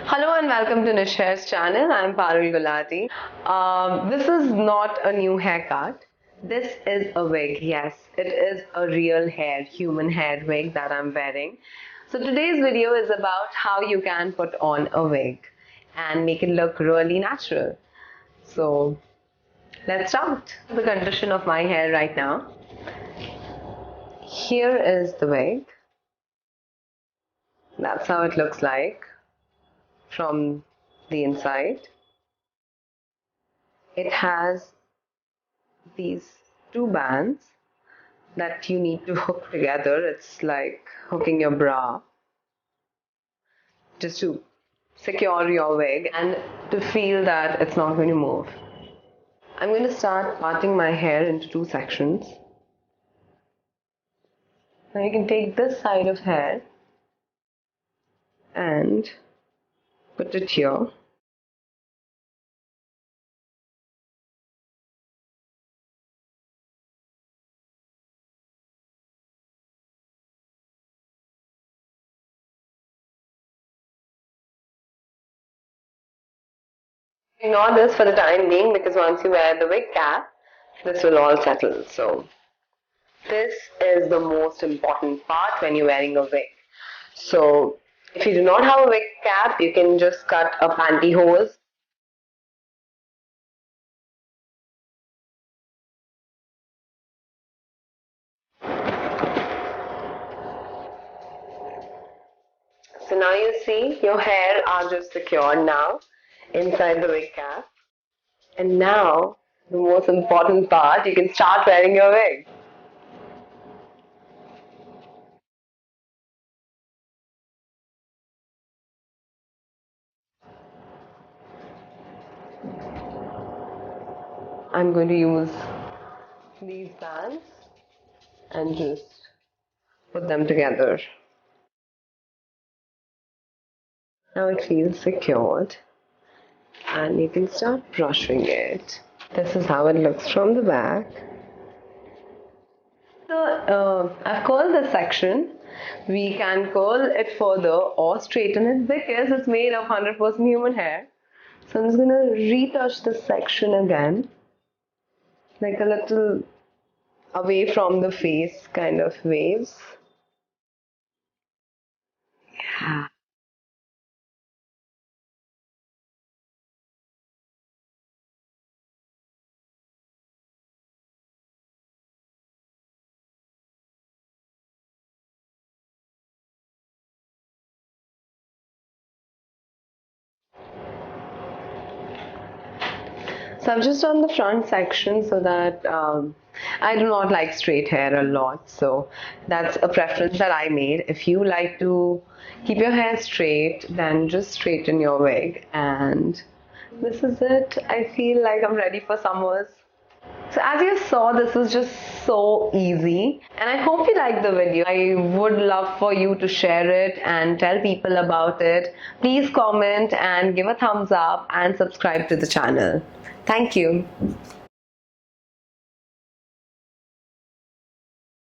Hello and welcome to Nish Hair's channel. I'm Parul Gulati. This is not a new haircut. This is a wig. Yes, it is a real human hair wig that I'm wearing. So today's video is about how you can put on a wig and make it look really natural. So let's start. The condition of my hair right now. Here is the wig. That's how it looks like from the inside. It has these two bands that you need to hook together. It's like hooking your bra just to secure your wig and to feel that it's not going to move. I'm going to start parting my hair into two sections. Now you can take this side of hair and put it here. Ignore this for the time being because once you wear the wig cap, this will all settle. So this is the most important part when you're wearing a wig. So if you do not have a wig cap, you can just cut a pantyhose. So now you see your hair are just secured now inside the wig cap. And now the most important part, you can start wearing your wig. I'm going to use these bands and just put them together. Now it feels secured and you can start brushing it. This is how it looks from the back. So I've curled this section. We can curl it further or straighten it because it's made of 100% human hair. So I'm just going to retouch this section again, like a little away from the face kind of waves. Yeah. So I've just done the front section so that I do not like straight hair a lot. So that's a preference that I made. If you like to keep your hair straight, then just straighten your wig. And this is it. I feel like I'm ready for summers. So as you saw, this was just so easy and I hope you liked the video. I would love for you to share it and tell people about it. Please comment and give a thumbs up and subscribe to the channel. Thank you.